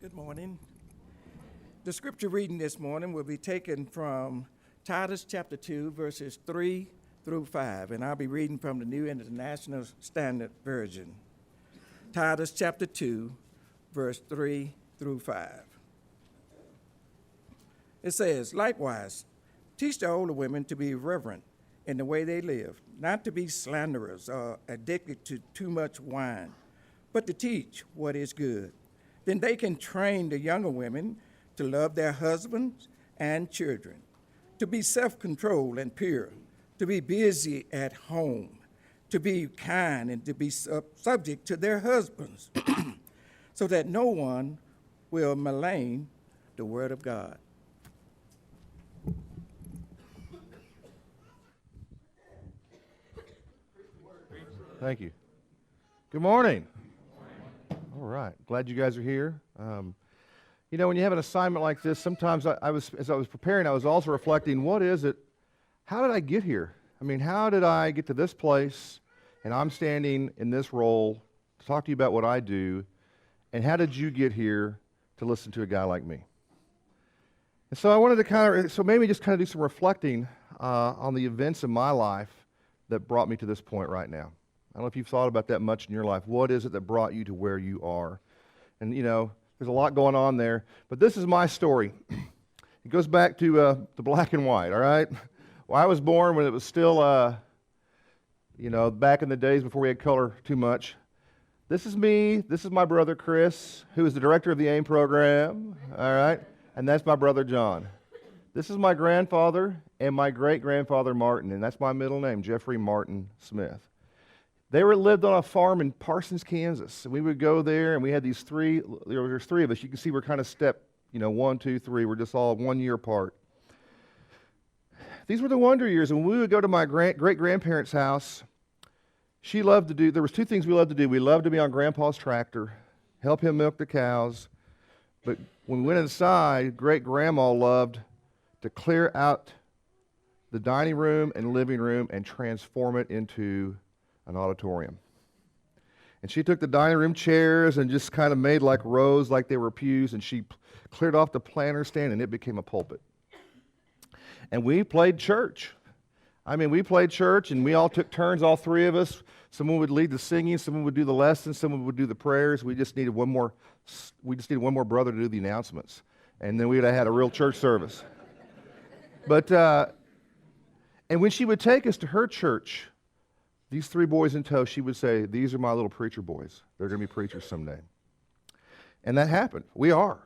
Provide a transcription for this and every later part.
Good morning. The scripture reading this morning will be taken from Titus chapter 2, verses 3 through 5, and I'll be reading from the New International Standard Version. Titus chapter 2, verse 3 through 5. It says, "Likewise, teach the older women to be reverent in the way they live, not to be slanderers or addicted to too much wine, but to teach what is good. Then they can train the younger women to love their husbands and children, to be self-controlled and pure, to be busy at home, to be kind and to be subject to their husbands, so that no one will malign the word of God." Thank you. Good morning. All right. Glad you guys are here. When you have an assignment like this, sometimes as I was preparing, I was also reflecting, what is it? How did I get here? How did I get to this place, and I'm standing in this role to talk to you about what I do, and how did you get here to listen to a guy like me? And so I wanted to maybe just do some reflecting on the events in my life that brought me to this point right now. I don't know if you've thought about that much in your life. What is it that brought you to where you are? And, there's a lot going on there. But this is my story. It goes back to the black and white, all right? Well, I was born when it was still, back in the days before we had color too much. This is me. This is my brother, Chris, who is the director of the AIM program, all right? And that's my brother, John. This is my grandfather and my great-grandfather, Martin, and that's my middle name, Jeffrey Martin Smith. They lived on a farm in Parsons, Kansas, and we would go there, and we had there's three of us. You can see we're kind of step, 1, 2, 3. We're just all 1 year apart. These were the wonder years, and when we would go to my great-grandparents' house, there was 2 things we loved to do. We loved to be on Grandpa's tractor, help him milk the cows, but when we went inside, great-grandma loved to clear out the dining room and living room and transform it into an auditorium. And she took the dining room chairs and just kind of made like rows, like they were pews, and she cleared off the planter stand, and it became a pulpit. And we played church. We played church, and we all took turns, all 3 of us. Someone would lead the singing, someone would do the lessons, someone would do the prayers. We just needed one more brother to do the announcements. And then we would have had a real church service. But, and when she would take us to her church, these 3 boys in tow, she would say, "These are my little preacher boys. They're going to be preachers someday." And that happened. We are.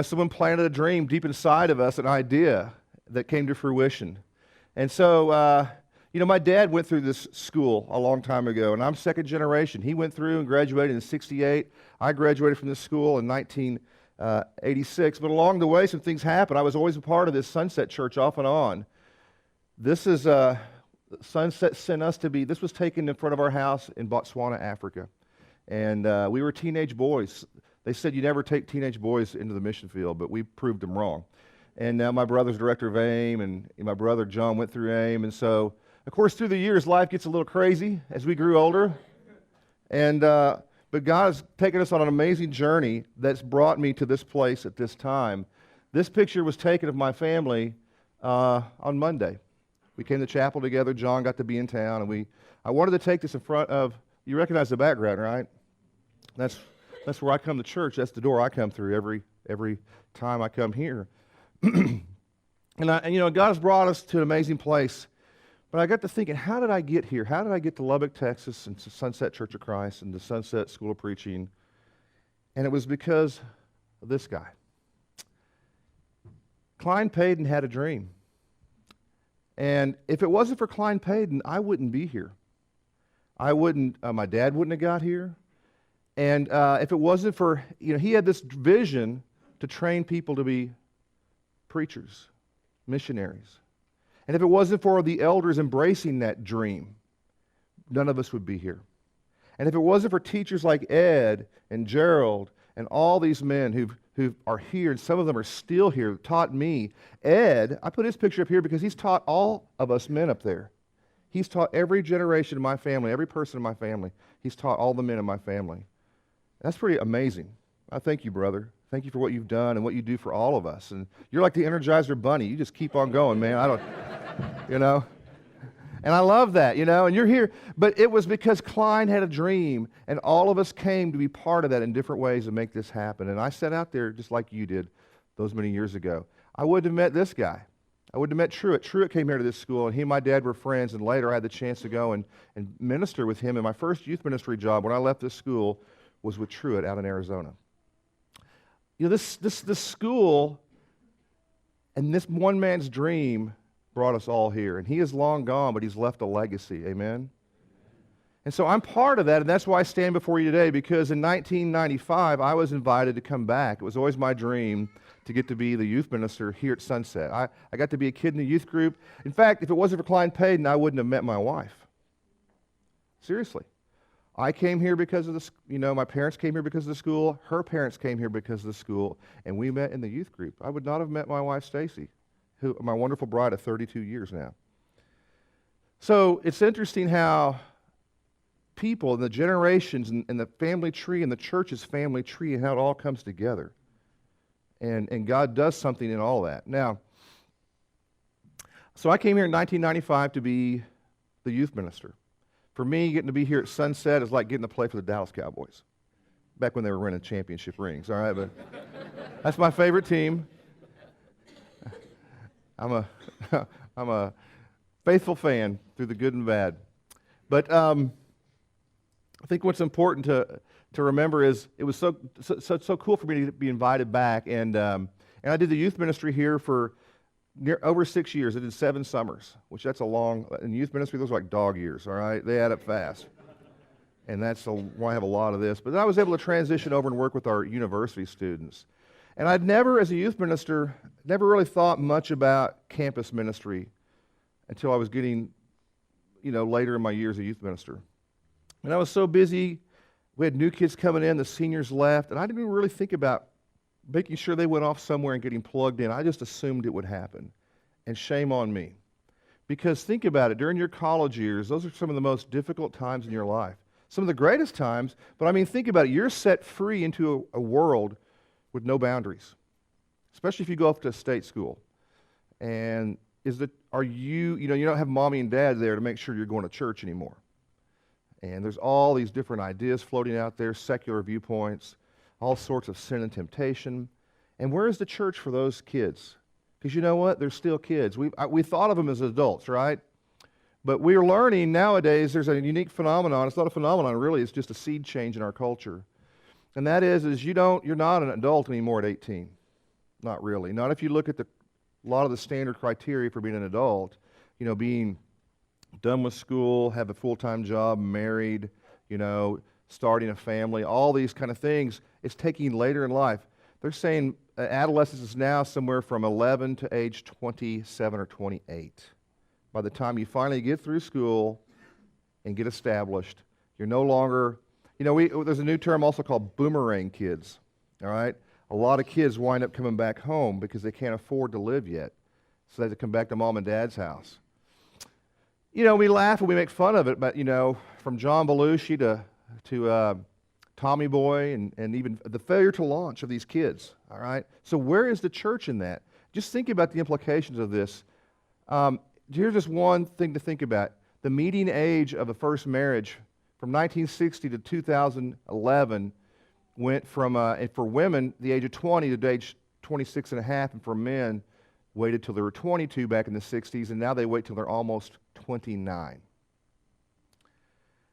Someone planted a dream deep inside of us, an idea that came to fruition. And so, my dad went through this school a long time ago, and I'm second generation. He went through and graduated in '68. I graduated from this school in 1986. But along the way, some things happened. I was always a part of this Sunset Church off and on. This is Sunset sent us to be. This was taken in front of our house in Botswana, Africa. And we were teenage boys. They said you never take teenage boys into the mission field, but we proved them wrong. And now my brother's director of AIM, and my brother John went through AIM. And so, of course, through the years, life gets a little crazy as we grew older. And but God has taken us on an amazing journey that's brought me to this place at this time. This picture was taken of my family on Monday. We came to chapel together. John got to be in town, and I wanted to take this in front of. You recognize the background, right? That's where I come to church. That's the door I come through every time I come here. And God has brought us to an amazing place. But I got to thinking, how did I get here? How did I get to Lubbock, Texas, and to Sunset Church of Christ, and to Sunset School of Preaching? And it was because of this guy. Klein Payton had a dream. And if it wasn't for Klein Payton, I wouldn't be here. My dad wouldn't have got here. And if it wasn't for, he had this vision to train people to be preachers, missionaries. And if it wasn't for the elders embracing that dream, none of us would be here. And if it wasn't for teachers like Ed and Gerald and all these men who are here, and some of them are still here, taught me. Ed, I put his picture up here because he's taught all of us men up there. He's taught every generation of my family, every person in my family. He's taught all the men in my family. That's pretty amazing. I thank you, brother. Thank you for what you've done and what you do for all of us. And you're like the Energizer Bunny. You just keep on going, man. I don't, you know. And I love that, you know, and you're here. But it was because Klein had a dream, and all of us came to be part of that in different ways to make this happen. And I set out there just like you did those many years ago. I wouldn't have met this guy. I wouldn't have met Truett. Truett came here to this school, and he and my dad were friends, and later I had the chance to go and minister with him. And my first youth ministry job when I left this school was with Truett out in Arizona. You know, this school and this one man's dream brought us all here. And he is long gone, but he's left a legacy. Amen? And so I'm part of that, and that's why I stand before you today, because in 1995, I was invited to come back. It was always my dream to get to be the youth minister here at Sunset. I got to be a kid in the youth group. In fact, if it wasn't for Klein Payton, I wouldn't have met my wife. Seriously. I came here because of my parents came here because of the school. Her parents came here because of the school, and we met in the youth group. I would not have met my wife, Stacy, my wonderful bride of 32 years now. So it's interesting how people and the generations and the family tree and the church's family tree and how it all comes together. And God does something in all that. Now, so I came here in 1995 to be the youth minister. For me, getting to be here at Sunset is like getting to play for the Dallas Cowboys, back when they were winning championship rings, all right? But that's my favorite team. I'm a faithful fan through the good and bad. But I think what's important to remember is it was so cool for me to be invited back, and I did the youth ministry here for over 6 years. I did 7 summers, which that's a long, in youth ministry, those are like dog years, all right? They add up fast. And that's why I have a lot of this. But then I was able to transition over and work with our university students. And I'd never, as a youth minister, never really thought much about campus ministry until I was getting, later in my years as a youth minister. And I was so busy, we had new kids coming in, the seniors left, and I didn't even really think about making sure they went off somewhere and getting plugged in. I just assumed it would happen. And shame on me. Because think about it, during your college years, those are some of the most difficult times in your life. Some of the greatest times, but I mean, think about it. You're set free into a world with no boundaries, especially if you go off to a state school. And you don't have mommy and dad there to make sure you're going to church anymore. And there's all these different ideas floating out there, secular viewpoints, all sorts of sin and temptation. And where is the church for those kids? Because you know what? They're still kids. We thought of them as adults, right? But we're learning nowadays there's a unique phenomenon. It's not a phenomenon, really. It's just a seed change in our culture. And that is you're not an adult anymore at 18. Not really. Not if you look at a lot of the standard criteria for being an adult, being done with school, have a full-time job, married, starting a family, all these kind of things. It's taking later in life. They're saying adolescence is now somewhere from 11 to age 27 or 28. By the time you finally get through school and get established, you're no longer, there's a new term also called boomerang kids, all right? A lot of kids wind up coming back home because they can't afford to live yet, so they have to come back to mom and dad's house. We laugh and we make fun of it, but, from John Belushi to Tommy Boy and even the failure to launch of these kids, all right? So where is the church in that? Just think about the implications of this. Here's just one thing to think about. The median age of a first marriage from 1960 to 2011 went from, for women, the age of 20 to age 26 and a half, and for men, waited till they were 22 back in the 60s, and now they wait till they're almost 29.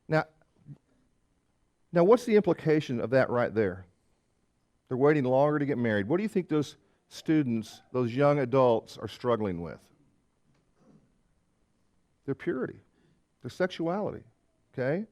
Now, what's the implication of that right there? They're waiting longer to get married. What do you think those students, those young adults, are struggling with? Their purity, their sexuality, okay?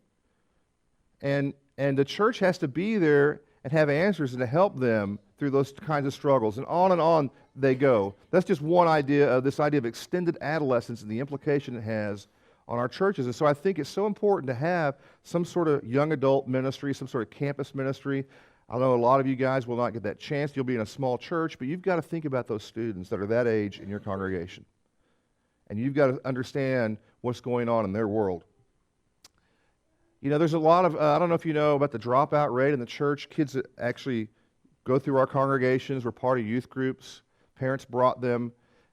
And the church has to be there and have answers and to help them through those kinds of struggles. And on they go. That's just one idea of this idea of extended adolescence and the implication it has on our churches. And so I think it's so important to have some sort of young adult ministry, some sort of campus ministry. I know a lot of you guys will not get that chance. You'll be in a small church, but you've got to think about those students that are that age in your congregation. And you've got to understand what's going on in their world. There's a lot of, I don't know if you know about the dropout rate in the church. Kids that actually go through our congregations. We're part of youth groups. Parents brought them.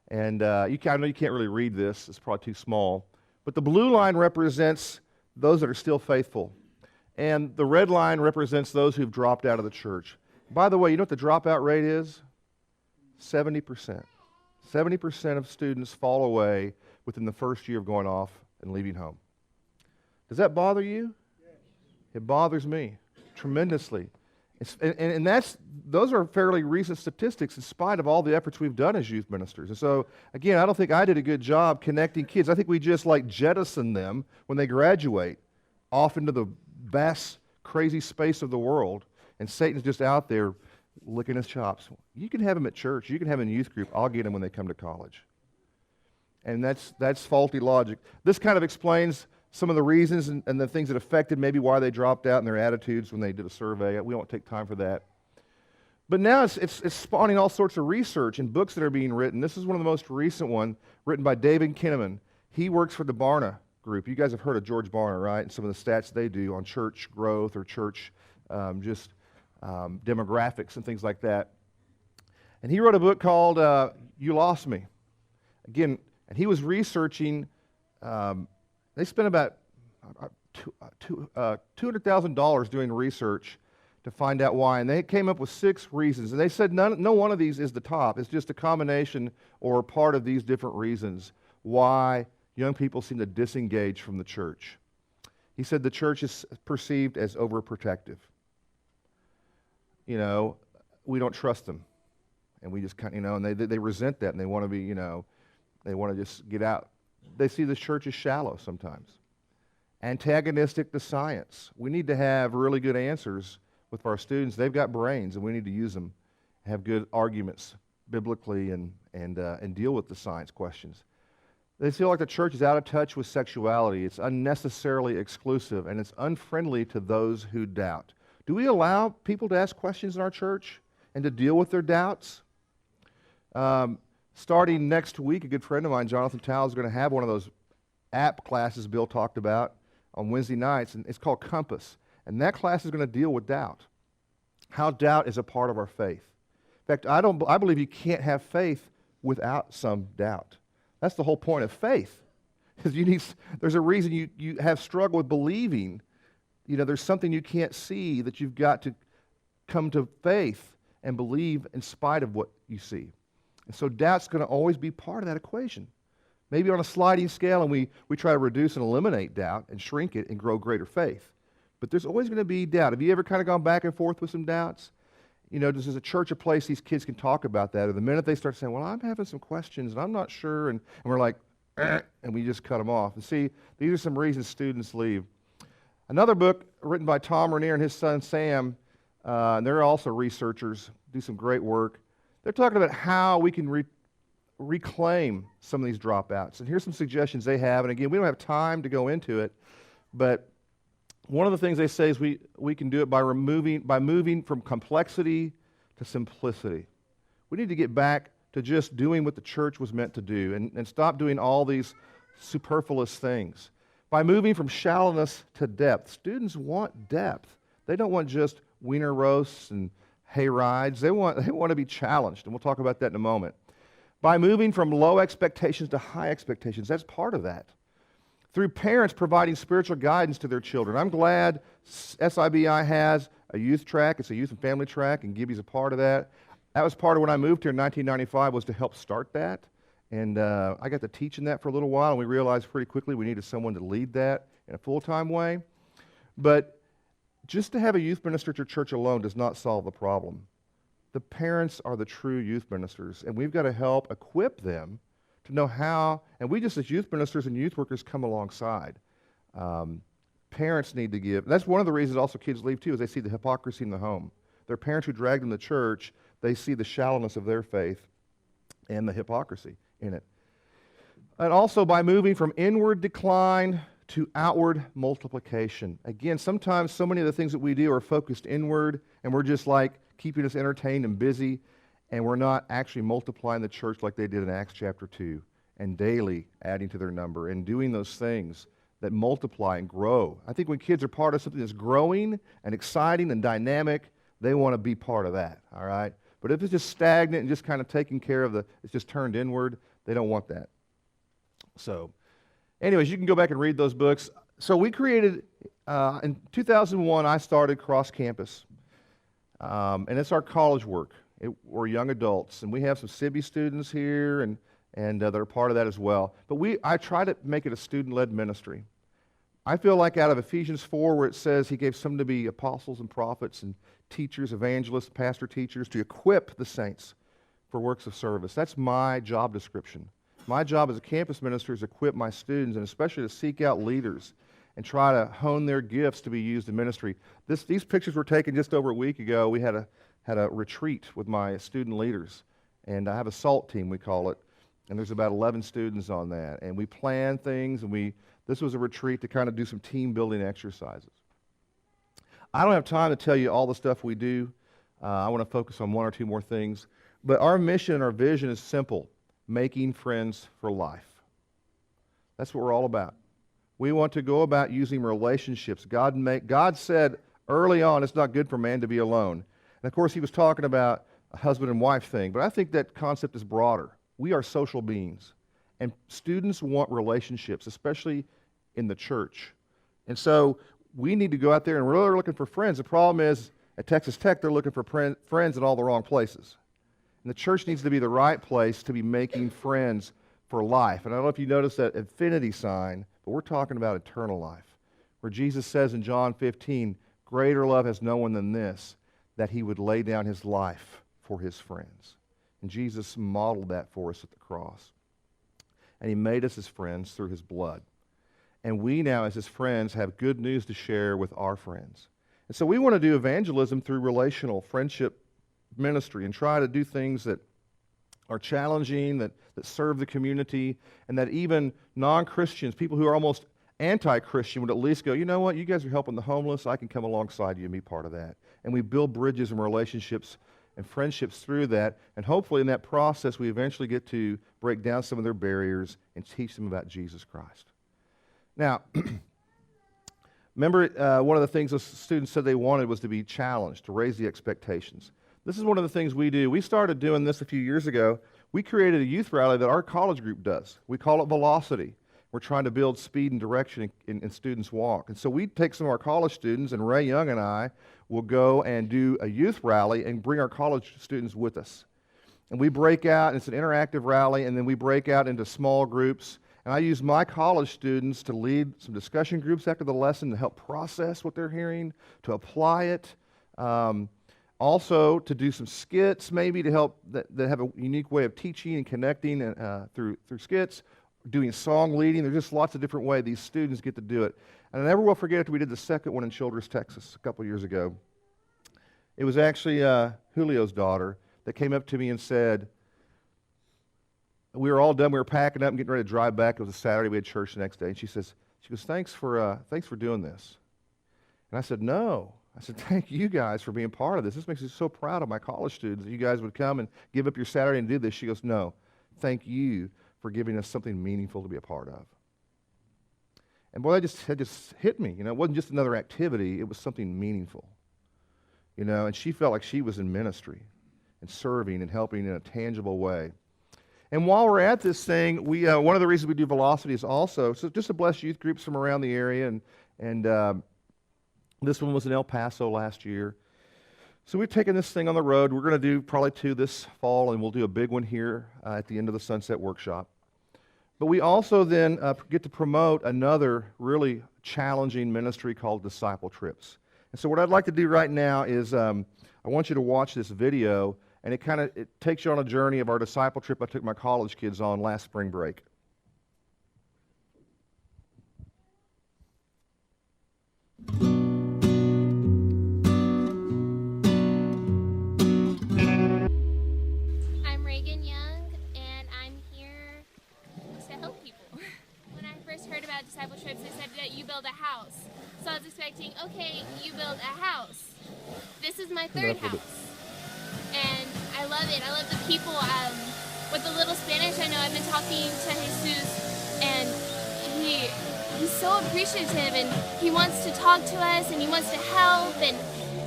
And I know you can't really read this. It's probably too small. But the blue line represents those that are still faithful. And the red line represents those who've dropped out of the church. By the way, you know what the dropout rate is? 70%. 70% of students fall away within the first year of going off and leaving home. Does that bother you? It bothers me tremendously. Those are fairly recent statistics in spite of all the efforts we've done as youth ministers. And so, again, I don't think I did a good job connecting kids. I think we just jettison them when they graduate off into the vast, crazy space of the world, and Satan's just out there licking his chops. You can have them at church. You can have them in youth group. I'll get them when they come to college. And that's faulty logic. This kind of explains some of the reasons and the things that affected maybe why they dropped out and their attitudes when they did a survey. We won't take time for that. But now it's spawning all sorts of research and books that are being written. This is one of the most recent one, written by David Kinnaman. He works for the Barna Group. You guys have heard of George Barna, right? And some of the stats they do on church growth or church demographics and things like that. And he wrote a book called You Lost Me. Again, and he was researching, they spent about $200,000 doing research to find out why. And they came up with 6 reasons. And they said no one of these is the top. It's just a combination or part of these different reasons why young people seem to disengage from the church. He said the church is perceived as overprotective. We don't trust them. And we just and they resent that, and they want to be, they want to just get out. They see the church as shallow sometimes. Antagonistic to science. We need to have really good answers with our students. They've got brains, and we need to use them, have good arguments biblically, and deal with the science questions. They feel like the church is out of touch with sexuality. It's unnecessarily exclusive, and it's unfriendly to those who doubt. Do we allow people to ask questions in our church and to deal with their doubts? Starting next week, a good friend of mine, Jonathan Towle, is going to have one of those app classes Bill talked about on Wednesday nights, and it's called Compass. And that class is going to deal with doubt, how doubt is a part of our faith. In fact, I believe you can't have faith without some doubt. That's the whole point of faith. There's a reason you have struggled with believing. There's something you can't see that you've got to come to faith and believe in spite of what you see. And so doubt's going to always be part of that equation. Maybe on a sliding scale, and we try to reduce and eliminate doubt and shrink it and grow greater faith. But there's always going to be doubt. Have you ever kind of gone back and forth with some doubts? This is a church, a place these kids can talk about that. Or the minute they start saying, well, I'm having some questions, and I'm not sure, and we're like, and we just cut them off. And see, these are some reasons students leave. Another book written by Tom Rainier and his son Sam, and they're also researchers, do some great work. They're talking about how we can reclaim some of these dropouts. And here's some suggestions they have. And again, we don't have time to go into it, but one of the things they say is we can do it by moving from complexity to simplicity. We need to get back to just doing what the church was meant to do and stop doing all these superfluous things. By moving from shallowness to depth. Students want depth. They don't want just wiener roasts and hay rides. They want to be challenged, and we'll talk about that in a moment. By moving from low expectations to high expectations, that's part of that. Through parents providing spiritual guidance to their children. I'm glad SIBI has a youth track. It's a youth and family track, and Gibby's a part of that. That was part of when I moved here in 1995, was to help start that. And I got to teach in that for a little while, and we realized pretty quickly we needed someone to lead that in a full-time way. But just to have a youth minister at your church alone does not solve the problem. The parents are the true youth ministers, and we've got to help equip them to know how, and we just as youth ministers and youth workers come alongside. Parents need to give. That's one of the reasons also kids leave too, is they see the hypocrisy in the home. Their parents who drag them to church, they see the shallowness of their faith and the hypocrisy in it. And also by moving from inward decline to outward multiplication. Again, sometimes so many of the things that we do are focused inward, and we're just keeping us entertained and busy, and we're not actually multiplying the church like they did in Acts chapter 2, and daily adding to their number and doing those things that multiply and grow. I think when kids are part of something that's growing and exciting and dynamic, they want to be part of that, all right? But if it's just stagnant and just kind of taking care of it's just turned inward, they don't want that. So, anyways, you can go back and read those books. So we created, in 2001, I started Cross Campus. And it's our college work. We're young adults, and we have some SIBI students here, and they're part of that as well. But I try to make it a student-led ministry. I feel like out of Ephesians 4, where it says he gave some to be apostles and prophets and teachers, evangelists, pastor teachers, to equip the saints for works of service. That's my job description. My job as a campus minister is to equip my students, and especially to seek out leaders and try to hone their gifts to be used in ministry. These pictures were taken just over a week ago. We had a retreat with my student leaders, and I have a SALT team, we call it, and there's about 11 students on that. And we plan things, and this was a retreat to kind of do some team building exercises. I don't have time to tell you all the stuff we do. I want to focus on one or two more things. But our mission and our vision is simple: making friends for life. That's what we're all about. We want to go about using relationships. God said early on, it's not good for man to be alone. And of course, he was talking about a husband and wife thing, but I think that concept is broader. We are social beings, and students want relationships, especially in the church. And so we need to go out there and really looking for friends. The problem is, at Texas Tech, they're looking for friends in all the wrong places. And the church needs to be the right place to be making friends for life. And I don't know if you noticed that infinity sign, but we're talking about eternal life, where Jesus says in John 15, greater love has no one than this, that he would lay down his life for his friends. And Jesus modeled that for us at the cross. And he made us his friends through his blood. And we now, as his friends, have good news to share with our friends. And so we want to do evangelism through relational friendship ministry and try to do things that are challenging, that serve the community, and that even non-Christians, people who are almost anti-Christian, would at least go, you know what, you guys are helping the homeless, I can come alongside you and be part of that. And we build bridges and relationships and friendships through that, and hopefully in that process we eventually get to break down some of their barriers and teach them about Jesus Christ. Now, remember one of the things the students said they wanted was to be challenged, to raise the expectations. This is one of the things we do. We started doing this a few years ago. We created a youth rally that our college group does. We call it Velocity. We're trying to build speed and direction in students' walk. And so we take some of our college students, and Ray Young and I will go and do a youth rally and bring our college students with us. And we break out, and it's an interactive rally, and then we break out into small groups. And I use my college students to lead some discussion groups after the lesson to help process what they're hearing, to apply it. Also, to do some skits, maybe to help that have a unique way of teaching and connecting through skits, doing song leading. There's just lots of different ways these students get to do it. And I never will forget after we did the second one in Childress, Texas, a couple years ago. It was actually Julio's daughter that came up to me and said, we were all done, we were packing up and getting ready to drive back. It was a Saturday, we had church the next day. And she goes, thanks for doing this. And I said, no. I said, thank you guys for being part of this. This makes me so proud of my college students that you guys would come and give up your Saturday and do this. She goes, no, thank you for giving us something meaningful to be a part of. And boy, that just hit me. You know, it wasn't just another activity, it was something meaningful. You know, and she felt like she was in ministry and serving and helping in a tangible way. And while we're at this thing, we one of the reasons we do Velocity is also just to bless youth groups from around the area, and this one was in El Paso last year. So we've taken this thing on the road. We're going to do probably 2 this fall, and we'll do a big one here at the end of the Sunset Workshop. But we also then get to promote another really challenging ministry called Disciple Trips. And so what I'd like to do right now is I want you to watch this video, and it takes you on a journey of our disciple trip I took my college kids on last spring break. I'm Reagan Young, and I'm here to help people. When I first heard about disciple trips, they said that you build a house. So I was expecting, okay, you build a house. This is my third house. And I love it. I love the people. With the little Spanish I know, I've been talking to Jesus, and he's so appreciative, and he wants to talk to us, and he wants to help, and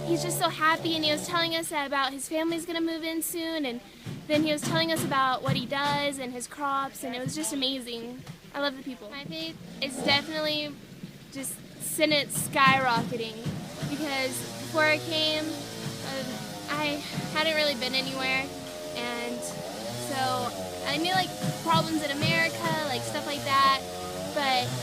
he's just so happy, and he was telling us about his family's gonna move in soon, and then he was telling us about what he does and his crops, and it was just amazing. I love the people. My faith is definitely just sent it skyrocketing, because before I came, I hadn't really been anywhere, and so I knew like problems in America, like stuff like that,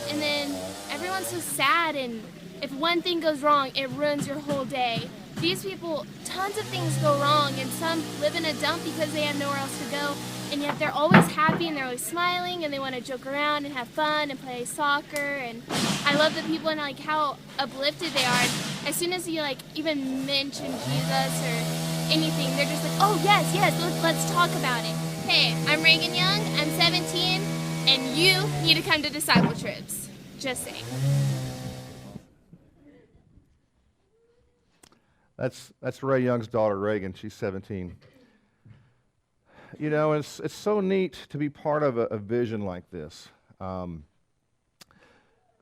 and then everyone's so sad, and if one thing goes wrong, it ruins your whole day. These people, tons of things go wrong, and some live in a dump because they have nowhere else to go, and yet they're always happy and they're always smiling, and they want to joke around and have fun and play soccer, and I love the people and like how uplifted they are. And as soon as you like even mention Jesus or anything, they're just like, oh yes, let's talk about it. Hey, I'm Reagan Young, I'm 17, and you need to come to Disciple Trips. Just saying. That's Ray Young's daughter, Reagan. She's 17. You know, it's so neat to be part of a vision like this. And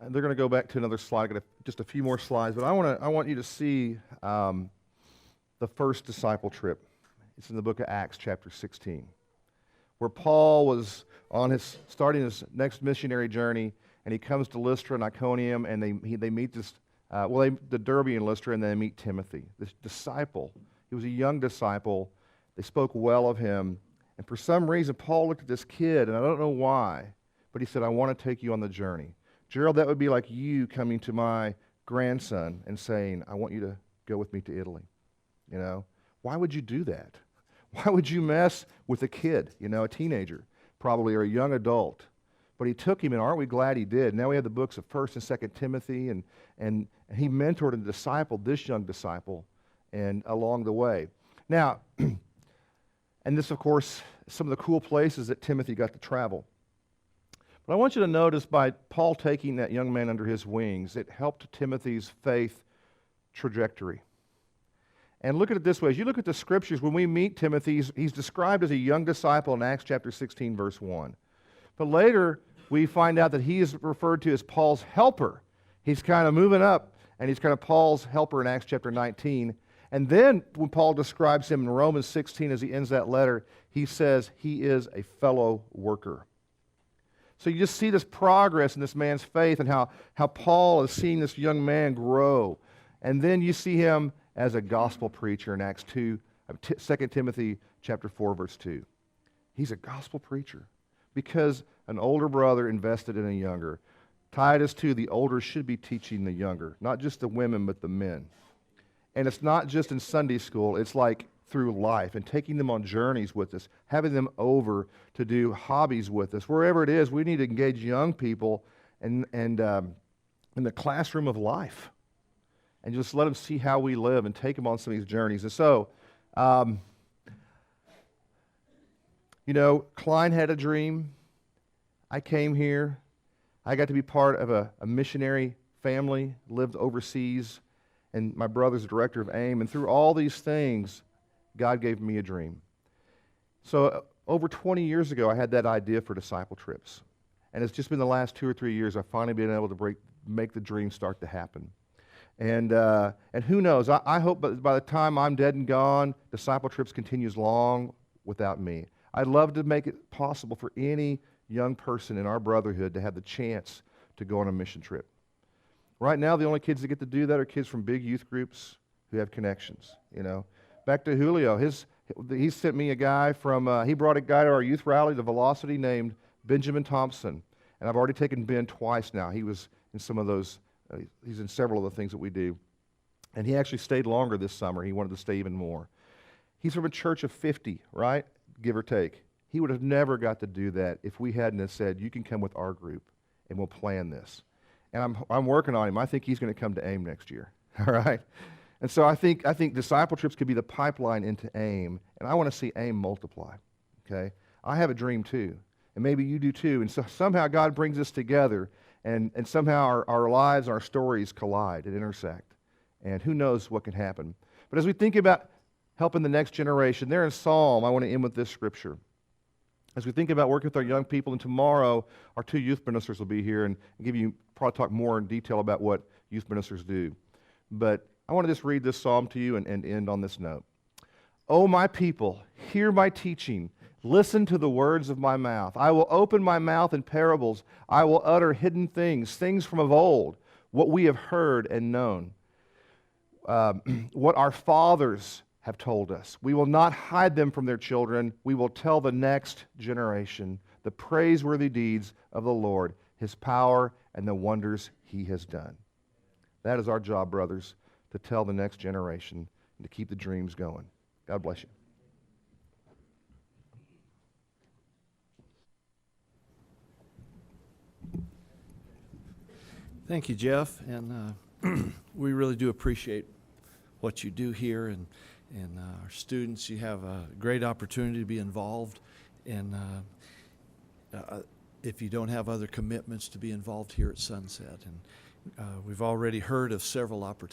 they're going to go back to another slide. I got just a few more slides, but I want you to see the first disciple trip. It's in the book of Acts, chapter 16, where Paul was starting his next missionary journey, and he comes to Lystra and Iconium, and they meet this. The Derbe and Lystra, and then they meet Timothy, this disciple. He was a young disciple. They spoke well of him. And for some reason, Paul looked at this kid, and I don't know why, but he said, I want to take you on the journey. Gerald, that would be like you coming to my grandson and saying, I want you to go with me to Italy. You know, why would you do that? Why would you mess with a kid, a teenager, probably, or a young adult? But he took him, and aren't we glad he did? Now we have the books of 1st and 2nd Timothy, and he mentored and discipled this young disciple and along the way. Now, and this, of course, some of the cool places that Timothy got to travel. But I want you to notice by Paul taking that young man under his wings, it helped Timothy's faith trajectory. And look at it this way. As you look at the scriptures, when we meet Timothy, he's described as a young disciple in Acts chapter 16, verse 1. But later, we find out that he is referred to as Paul's helper. He's kind of moving up, and he's kind of Paul's helper in Acts chapter 19. And then when Paul describes him in Romans 16 as he ends that letter, he says he is a fellow worker. So you just see this progress in this man's faith and how Paul is seeing this young man grow. And then you see him as a gospel preacher in Acts 2 Timothy chapter 4, verse 2. He's a gospel preacher because an older brother invested in a younger. Titus 2, the older should be teaching the younger, not just the women, but the men. And it's not just in Sunday school, it's like through life and taking them on journeys with us, having them over to do hobbies with us. Wherever it is, we need to engage young people in the classroom of life and just let them see how we live and take them on some of these journeys. And so, Klein had a dream. I came here. I got to be part of a missionary family, lived overseas, and my brother's the director of AIM. And through all these things, God gave me a dream. So over 20 years ago, I had that idea for disciple trips. And it's just been the last 2 or 3 years I've finally been able to make the dream start to happen. And who knows, I hope by the time I'm dead and gone, disciple trips continues long without me. I'd love to make it possible for any young person in our brotherhood to have the chance to go on a mission trip. Right now, the only kids that get to do that are kids from big youth groups who have connections, Back to Julio, he sent me a guy he brought a guy to our youth rally, the Velocity, named Benjamin Thompson. And I've already taken Ben twice now. He was in some of those, he's in several of the things that we do. And he actually stayed longer this summer. He wanted to stay even more. He's from a church of 50, right? Give or take. He would have never got to do that if we hadn't have said, you can come with our group and we'll plan this. And I'm working on him. I think he's going to come to AIM next year. All right? And so I think disciple trips could be the pipeline into AIM, and I want to see AIM multiply. Okay? I have a dream too, and maybe you do too. And so somehow God brings us together, and somehow our lives, our stories collide and intersect. And who knows what can happen. But as we think about helping the next generation, there in Psalm, I want to end with this scripture. As we think about working with our young people, and tomorrow our 2 youth ministers will be here and give you, probably talk more in detail about what youth ministers do. But I want to just read this psalm to you and end on this note. O my people, hear my teaching. Listen to the words of my mouth. I will open my mouth in parables. I will utter hidden things, things from of old, what we have heard and known, what our fathers have told us. We will not hide them from their children. We will tell the next generation the praiseworthy deeds of the Lord, his power, and the wonders he has done. That is our job, brothers, to tell the next generation and to keep the dreams going. God bless you. Thank you, Jeff, and we really do appreciate what you do here, and our students. You have a great opportunity to be involved, and if you don't have other commitments, to be involved here at Sunset. And we've already heard of several opportunities